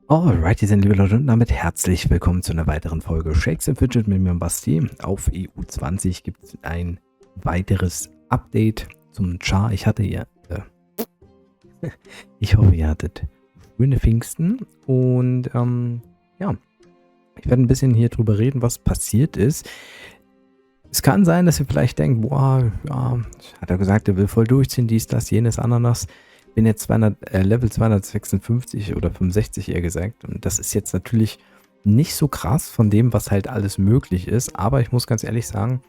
Alright, hier sind liebe Leute und damit herzlich willkommen zu einer weiteren Folge Shakes and Fidget mit mir und Basti. Auf EU20 gibt es ein weiteres Update zum Char. Ich hoffe, ihr hattet schöne Pfingsten und ja, ich werde ein bisschen hier drüber reden, was passiert ist. Es kann sein, dass ihr vielleicht denkt, boah, ja, hat er gesagt, er will voll durchziehen, dies, das, jenes, Ananas. Bin jetzt Level 256 oder 65 eher gesagt. Und das ist jetzt natürlich nicht so krass von dem, was halt alles möglich ist. Aber ich muss ganz ehrlich sagen,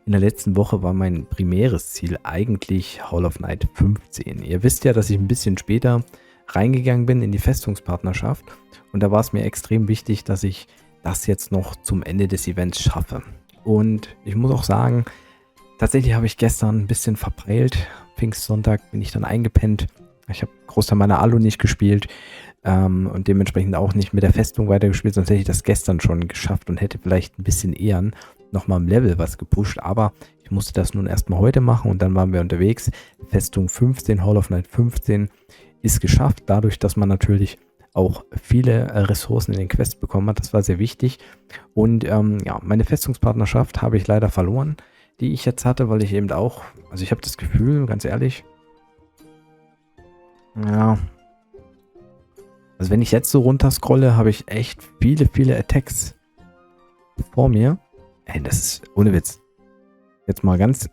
in der letzten Woche war mein primäres Ziel eigentlich Hall of Night 15. Ihr wisst ja, dass ich ein bisschen später reingegangen bin in die Festungspartnerschaft. Und da war es mir extrem wichtig, dass ich das jetzt noch zum Ende des Events schaffe. Und ich muss auch sagen, tatsächlich habe ich gestern ein bisschen verpeilt. Pfingstsonntag bin ich dann eingepennt. Ich habe Großteil meiner Alu nicht gespielt und dementsprechend auch nicht mit der Festung weitergespielt, sonst hätte ich das gestern schon geschafft und hätte vielleicht ein bisschen eher nochmal im Level was gepusht. Aber ich musste das nun erstmal heute machen und dann waren wir unterwegs. Festung 15, Hall of Night 15 ist geschafft, dadurch, dass man natürlich auch viele Ressourcen in den Quests bekommen hat. Das war sehr wichtig. Und ja, meine Festungspartnerschaft habe ich leider verloren, die ich jetzt hatte, weil ich eben auch, also ich habe das Gefühl, ganz ehrlich, ja, also wenn ich jetzt so runterscrolle, habe ich echt viele Attacks vor mir. Ey, das ist ohne Witz. Jetzt mal ganz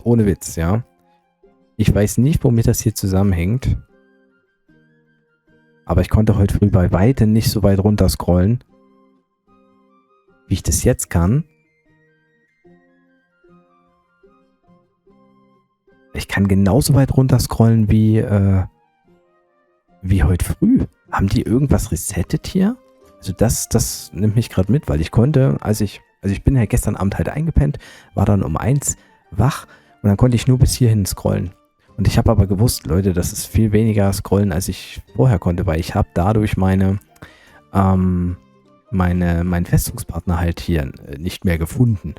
ohne Witz, ja. Ich weiß nicht, womit das hier zusammenhängt. Aber ich konnte heute früh bei weitem nicht so weit runterscrollen, wie ich das jetzt kann. Ich kann genauso weit runterscrollen wie heute früh. Haben die irgendwas resettet hier? Also das nimmt mich gerade mit, weil ich konnte, ich bin ja gestern Abend halt eingepennt, war dann um 1 wach und dann konnte ich nur bis hierhin scrollen. Und ich habe aber gewusst, Leute, das ist viel weniger scrollen, als ich vorher konnte, weil ich habe dadurch meinen Festungspartner halt hier nicht mehr gefunden.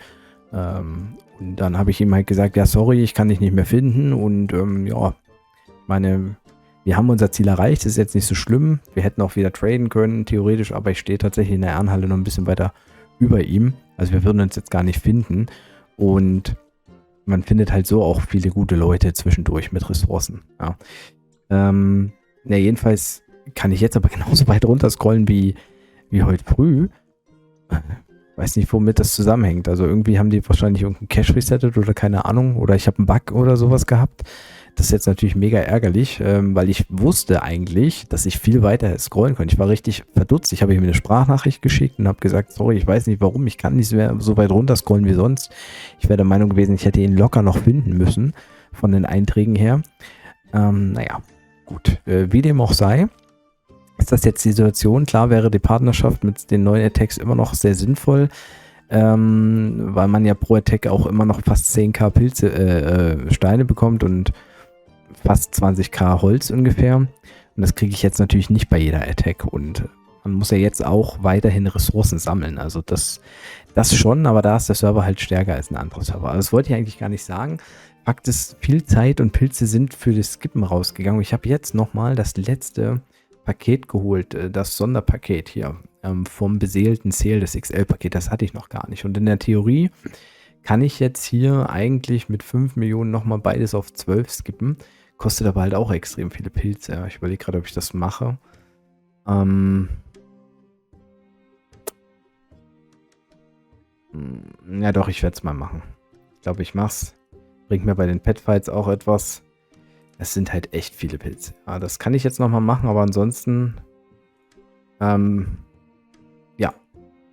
Und dann habe ich ihm halt gesagt, ja sorry, ich kann dich nicht mehr finden und ja, wir haben unser Ziel erreicht, ist jetzt nicht so schlimm. Wir hätten auch wieder traden können, theoretisch, aber ich stehe tatsächlich in der Ehrenhalle noch ein bisschen weiter über ihm. Also wir würden uns jetzt gar nicht finden. Und man findet halt so auch viele gute Leute zwischendurch mit Ressourcen. Ja. Jedenfalls kann ich jetzt aber genauso weit runterscrollen wie heute früh. Weiß nicht, womit das zusammenhängt. Also irgendwie haben die wahrscheinlich irgendeinen Cache resettet oder keine Ahnung. Oder ich habe einen Bug oder sowas gehabt. Das ist jetzt natürlich mega ärgerlich, weil ich wusste eigentlich, dass ich viel weiter scrollen konnte. Ich war richtig verdutzt. Ich habe ihm eine Sprachnachricht geschickt und habe gesagt, sorry, ich weiß nicht warum, ich kann nicht mehr so weit runter scrollen wie sonst. Ich wäre der Meinung gewesen, ich hätte ihn locker noch finden müssen von den Einträgen her. Naja, gut. Wie dem auch sei, ist das jetzt die Situation. Klar wäre die Partnerschaft mit den neuen Attacks immer noch sehr sinnvoll, weil man ja pro Attack auch immer noch fast 10.000 Steine bekommt und fast 20.000 Holz ungefähr. Und das kriege ich jetzt natürlich nicht bei jeder Attack. Und man muss ja jetzt auch weiterhin Ressourcen sammeln. Also das schon, aber da ist der Server halt stärker als ein anderer Server. Also das wollte ich eigentlich gar nicht sagen. Fakt ist, viel Zeit und Pilze sind für das Skippen rausgegangen. Ich habe jetzt nochmal das letzte Paket geholt, das Sonderpaket hier vom beseelten Seel, das XL-Paket. Das hatte ich noch gar nicht. Und in der Theorie kann ich jetzt hier eigentlich mit 5 Millionen nochmal beides auf 12 skippen. Kostet aber halt auch extrem viele Pilze. Ja. Ich überlege gerade, ob ich das mache. Ja doch, ich werde es mal machen. Ich glaube, ich mach's. Bringt mir bei den Petfights auch etwas. Es sind halt echt viele Pilze. Ja, das kann ich jetzt nochmal machen, aber ansonsten ja,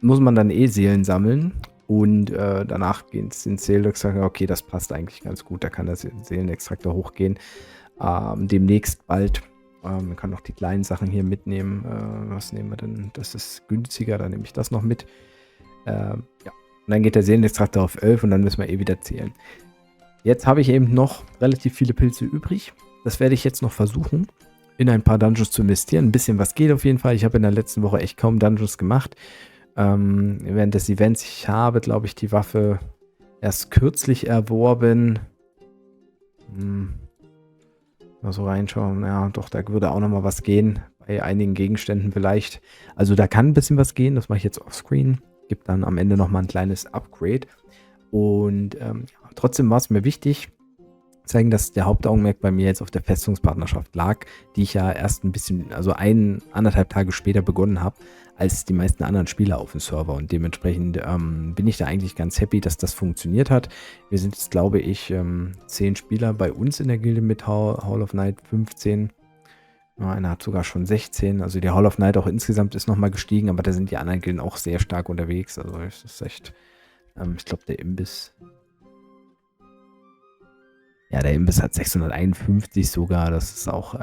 muss man dann Seelen sammeln. Und danach gehen es ins Seelenextraktor. Okay, das passt eigentlich ganz gut. Da kann das Seelenextraktor hochgehen. Demnächst bald. Man kann noch die kleinen Sachen hier mitnehmen. Was nehmen wir denn? Das ist günstiger. Dann nehme ich das noch mit. Ja. Und dann geht der Seelenextraktor auf 11 und dann müssen wir wieder zählen. Jetzt habe ich eben noch relativ viele Pilze übrig. Das werde ich jetzt noch versuchen, in ein paar Dungeons zu investieren. Ein bisschen was geht auf jeden Fall. Ich habe in der letzten Woche echt kaum Dungeons gemacht. Während des Events, ich habe, glaube ich, die Waffe erst kürzlich erworben. Mal so reinschauen. Ja, doch, da würde auch noch mal was gehen. bei einigen Gegenständen vielleicht. Also da kann ein bisschen was gehen, das mache ich jetzt offscreen. Gibt dann am Ende nochmal ein kleines Upgrade. Und ja, trotzdem war es mir wichtig, zeigen, dass der Hauptaugenmerk bei mir jetzt auf der Festungspartnerschaft lag, die ich ja erst ein bisschen, also 1,5 Tage später begonnen habe, als die meisten anderen Spieler auf dem Server. Und dementsprechend bin ich da eigentlich ganz happy, dass das funktioniert hat. Wir sind jetzt, glaube ich, 10 Spieler bei uns in der Gilde mit Hall of Night, 15. Ja, einer hat sogar schon 16. Also die Hall of Night auch insgesamt ist nochmal gestiegen, aber da sind die anderen Gilden auch sehr stark unterwegs. Also es ist echt, ich glaube, der Imbiss. Ja, der Imbiss hat 651 sogar. Das ist auch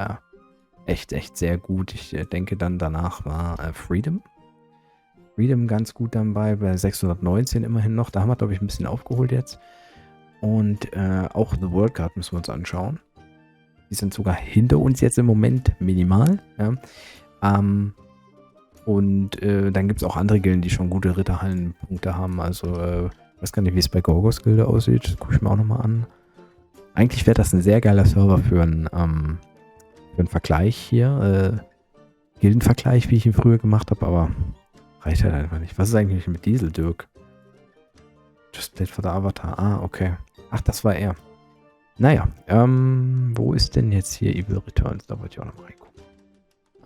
echt sehr gut. Ich denke dann danach war Freedom. Freedom ganz gut dabei, bei 619 immerhin noch. Da haben wir, glaube ich, ein bisschen aufgeholt jetzt. Und auch The World Card müssen wir uns anschauen. Die sind sogar hinter uns jetzt im Moment minimal. Ja. Und dann gibt es auch andere Gilden, die schon gute Ritterhallenpunkte haben. Also, ich weiß gar nicht, wie es bei Gorgos Gilde aussieht. Das gucke ich mir auch nochmal an. Eigentlich wäre das ein sehr geiler Server für einen Vergleich hier. Gildenvergleich, wie ich ihn früher gemacht habe, aber reicht halt einfach nicht. Was ist eigentlich mit Diesel, Dirk? Just Played for the Avatar. Ah, okay. Ach, das war er. Naja, wo ist denn jetzt hier Evil Returns? Da wollte ich auch noch mal reingucken.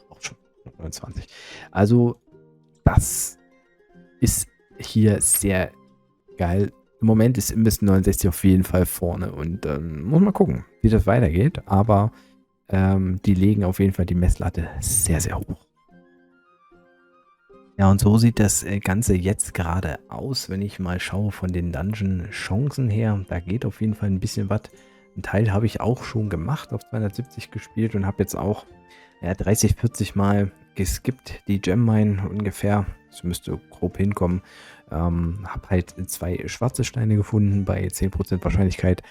Auch schon 29. Also, das ist hier sehr geil. Im Moment ist Imbiss 69 auf jeden Fall vorne und muss mal gucken, wie das weitergeht. Aber die legen auf jeden Fall die Messlatte sehr, sehr hoch. Ja, und so sieht das Ganze jetzt gerade aus, wenn ich mal schaue von den Dungeon-Chancen her. Da geht auf jeden Fall ein bisschen was. Ein Teil habe ich auch schon gemacht, auf 270 gespielt und habe jetzt auch 30, 40 Mal geskippt, die Gemmine ungefähr. Das müsste grob hinkommen. Habe halt 2 schwarze Steine gefunden bei 10% Wahrscheinlichkeit.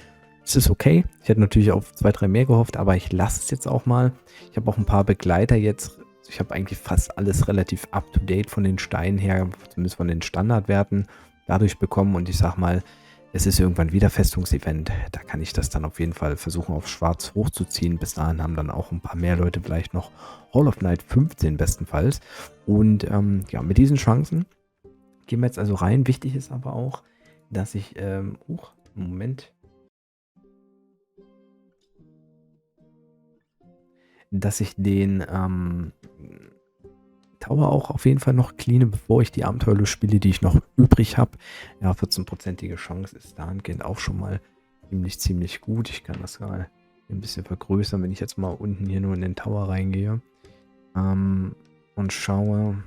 Das ist okay. Ich hätte natürlich auf 2, 3 mehr gehofft, aber ich lasse es jetzt auch mal. Ich habe auch ein paar Begleiter jetzt. Ich habe eigentlich fast alles relativ up-to-date von den Steinen her, zumindest von den Standardwerten dadurch bekommen. Und ich sag mal, es ist irgendwann wieder Festungsevent. Da kann ich das dann auf jeden Fall versuchen, auf schwarz hochzuziehen. Bis dahin haben dann auch ein paar mehr Leute vielleicht noch Hall of Night 15 bestenfalls. Und ja, mit diesen Chancen gehen wir jetzt also rein. Wichtig ist aber auch, dass ich, Moment. Dass ich den Tower auch auf jeden Fall noch cleane, bevor ich die Abenteuerlust spiele, die ich noch übrig habe. Ja, 14%ige Chance ist dahingehend auch schon mal ziemlich gut. Ich kann das gerade ein bisschen vergrößern, wenn ich jetzt mal unten hier nur in den Tower reingehe und schaue,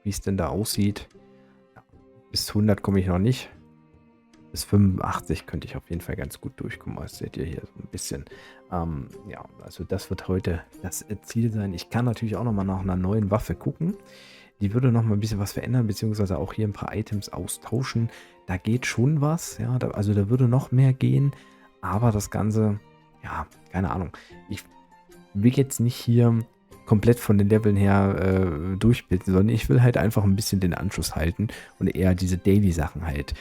wie es denn da aussieht. Ja, bis 100 komme ich noch nicht. Bis 85 könnte ich auf jeden Fall ganz gut durchkommen. Das seht ihr hier so ein bisschen. Ja, also das wird heute das Ziel sein. Ich kann natürlich auch nochmal nach einer neuen Waffe gucken. Die würde nochmal ein bisschen was verändern, beziehungsweise auch hier ein paar Items austauschen. Da geht schon was. Ja, also da würde noch mehr gehen. Aber das Ganze, ja, keine Ahnung. Ich will jetzt nicht hier komplett von den Leveln her durchbilden, sondern ich will halt einfach ein bisschen den Anschluss halten und eher diese Daily-Sachen halt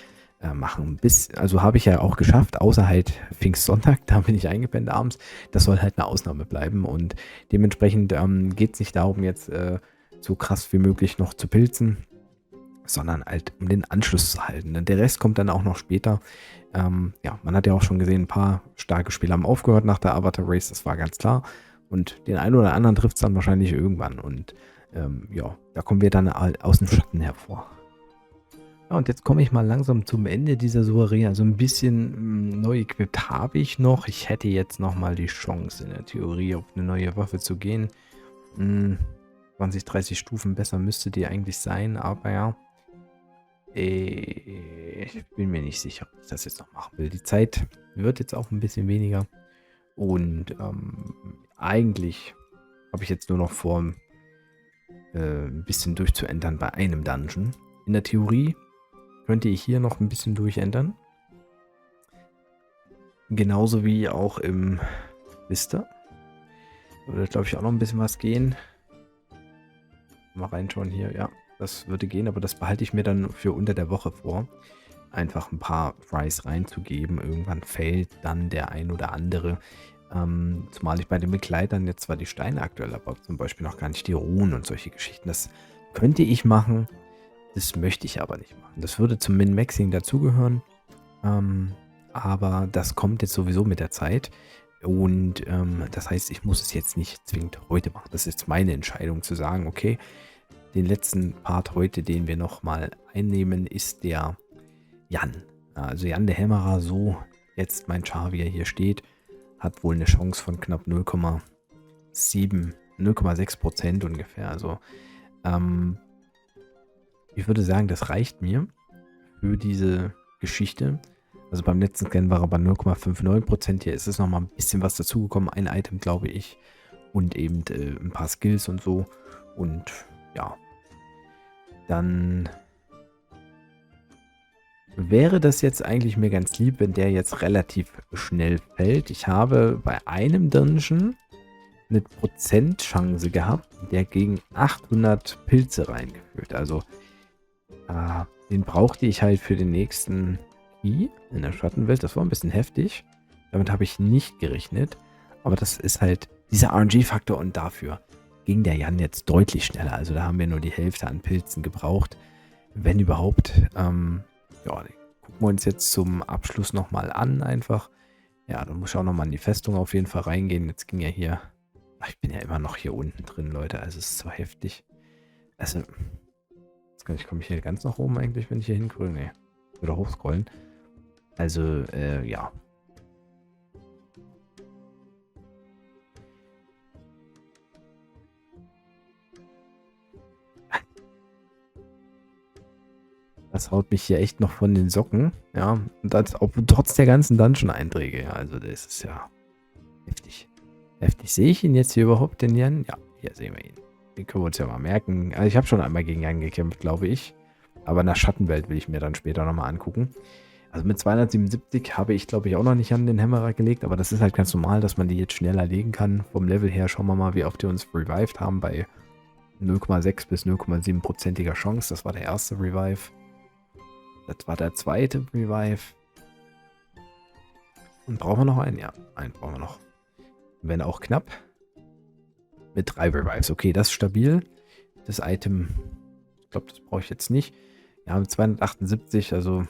machen. Also habe ich ja auch geschafft, außer halt Pfingstsonntag, da bin ich eingepennt abends. Das soll halt eine Ausnahme bleiben und dementsprechend geht es nicht darum, jetzt so krass wie möglich noch zu pilzen, sondern halt um den Anschluss zu halten. Der Rest kommt dann auch noch später. Ja, man hat ja auch schon gesehen, ein paar starke Spieler haben aufgehört nach der Avatar Race, das war ganz klar. Und den einen oder anderen trifft es dann wahrscheinlich irgendwann. Und ja, da kommen wir dann aus dem Schatten hervor. Ja, und jetzt komme ich mal langsam zum Ende dieser Soiree. Also ein bisschen neu equipped habe ich noch. Ich hätte jetzt nochmal die Chance in der Theorie auf eine neue Waffe zu gehen. 20, 30 Stufen besser müsste die eigentlich sein. Aber ja, ich bin mir nicht sicher, ob ich das jetzt noch machen will. Die Zeit wird jetzt auch ein bisschen weniger. Und eigentlich habe ich jetzt nur noch vor, ein bisschen durchzuändern bei einem Dungeon. In der Theorie könnte ich hier noch ein bisschen durchändern. Genauso wie auch im Vista. Würde, glaube ich, auch noch ein bisschen was gehen. Mal reinschauen hier. Ja, das würde gehen, aber das behalte ich mir dann für unter der Woche vor. Einfach ein paar Tries reinzugeben. Irgendwann fällt dann der ein oder andere. Zumal ich bei den Begleitern jetzt zwar die Steine aktuell habe, aber zum Beispiel noch gar nicht die Runen und solche Geschichten. Das könnte ich machen, das möchte ich aber nicht machen. Das würde zum Min-Maxing dazugehören, aber das kommt jetzt sowieso mit der Zeit. Und das heißt, ich muss es jetzt nicht zwingend heute machen. Das ist jetzt meine Entscheidung zu sagen, okay, den letzten Part heute, den wir nochmal einnehmen, ist der Jan. Also Jan der Hämmerer, so jetzt mein Char, wie er hier steht, hat wohl eine Chance von knapp 0,6% ungefähr. Also ich würde sagen, das reicht mir für diese Geschichte. Also beim letzten Scan war er bei 0,59%. Hier ist es nochmal ein bisschen was dazugekommen. Ein Item, glaube ich. Und eben ein paar Skills und so. Und ja. Dann wäre das jetzt eigentlich mir ganz lieb, wenn der jetzt relativ schnell fällt. Ich habe bei einem Dungeon eine Prozentchance gehabt, der gegen 800 Pilze reingeführt. Also den brauchte ich halt für den nächsten Key in der Schattenwelt. Das war ein bisschen heftig. Damit habe ich nicht gerechnet. Aber das ist halt dieser RNG-Faktor und dafür ging der Jan jetzt deutlich schneller. Also da haben wir nur die Hälfte an Pilzen gebraucht. Wenn überhaupt. Ja, den gucken wir uns jetzt zum Abschluss nochmal an einfach. Ja, dann muss ich auch nochmal in die Festung auf jeden Fall reingehen. Jetzt ging ja hier. Ach, ich bin ja immer noch hier unten drin, Leute. Also es ist so heftig. Also, jetzt komme ich hier ganz nach oben eigentlich, wenn ich hier hingucke. Nee, wieder hochscrollen. Also, ja. Das haut mich hier echt noch von den Socken. Ja, und das auch trotz der ganzen Dungeon-Einträge. Ja, also das ist ja heftig. Heftig. Sehe ich ihn jetzt hier überhaupt, den Jan? Ja, hier sehen wir ihn. Den können wir uns ja mal merken. Also ich habe schon einmal gegen Jan gekämpft, glaube ich. Aber in der Schattenwelt will ich mir dann später nochmal angucken. Also mit 277 habe ich, glaube ich, auch noch nicht an den Hämmerer gelegt. Aber das ist halt ganz normal, dass man die jetzt schneller legen kann. Vom Level her schauen wir mal, wie oft die uns revived haben. Bei 0,6 bis 0,7%iger Chance. Das war der erste Revive. Das war der zweite Revive. Und brauchen wir noch einen? Ja, einen brauchen wir noch. Wenn auch knapp. Mit 3 Revives. Okay, das ist stabil. Das Item, ich glaube, das brauche ich jetzt nicht. Ja, mit 278, also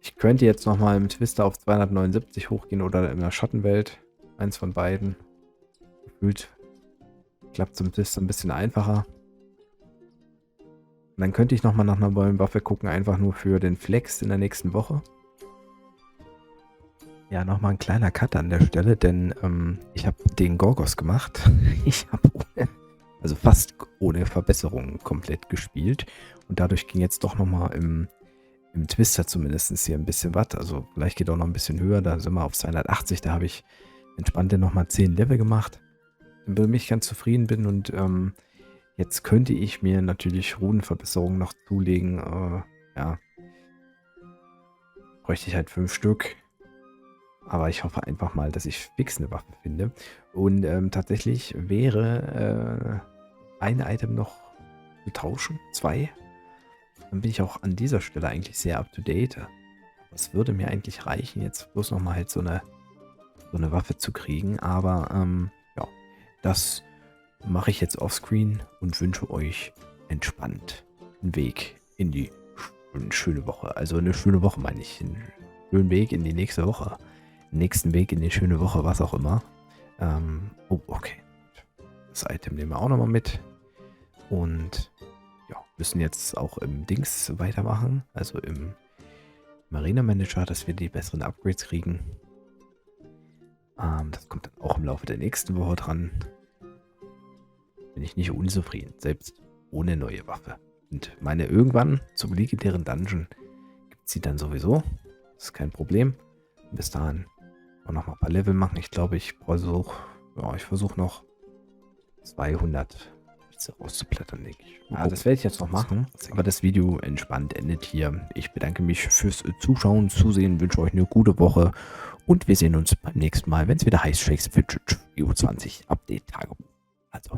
ich könnte jetzt nochmal im Twister auf 279 hochgehen oder in der Schattenwelt. Eins von beiden. Gefühlt klappt es im Twister ein bisschen einfacher. Und dann könnte ich nochmal nach einer neuen Waffe gucken, einfach nur für den Flex in der nächsten Woche. Ja, nochmal ein kleiner Cut an der Stelle, denn ich habe den Gorgos gemacht. Ich habe also fast ohne Verbesserungen komplett gespielt. Und dadurch ging jetzt doch nochmal im Twister zumindest hier ein bisschen was. Also vielleicht geht auch noch ein bisschen höher, da sind wir auf 280. Da habe ich entspannt nochmal 10 Level gemacht. Womit ich ganz zufrieden bin und jetzt könnte ich mir natürlich Runenverbesserungen noch zulegen. Ja. Bräuchte ich halt 5 Stück. Aber ich hoffe einfach mal, dass ich fix eine Waffe finde. Und tatsächlich wäre ein Item noch zu tauschen. 2. Dann bin ich auch an dieser Stelle eigentlich sehr up to date. Das würde mir eigentlich reichen, jetzt bloß nochmal halt so eine Waffe zu kriegen. Aber ja, das mache ich jetzt offscreen und wünsche euch entspannt einen Weg in die schöne Woche. Also eine schöne Woche meine ich. Einen schönen Weg in die nächste Woche. Nächsten Weg in die schöne Woche, was auch immer. Oh, okay. Das Item nehmen wir auch nochmal mit. Und ja, müssen jetzt auch im Dings weitermachen. Also im Marina Manager, dass wir die besseren Upgrades kriegen. Das kommt dann auch im Laufe der nächsten Woche dran. Bin ich nicht unzufrieden, selbst ohne neue Waffe. Und meine irgendwann zum legendären Dungeon gibt es sie dann sowieso. Das ist kein Problem. Bis dahin noch mal ein paar Level machen. Ich glaube, ich versuche noch 200 rauszublättern, denke ich. Ja, das werde ich jetzt noch machen. Aber das Video entspannt endet hier. Ich bedanke mich fürs Zuschauen, Zusehen, wünsche euch eine gute Woche und wir sehen uns beim nächsten Mal, wenn es wieder heißt Shakes für 20 Update Tagebuch. Also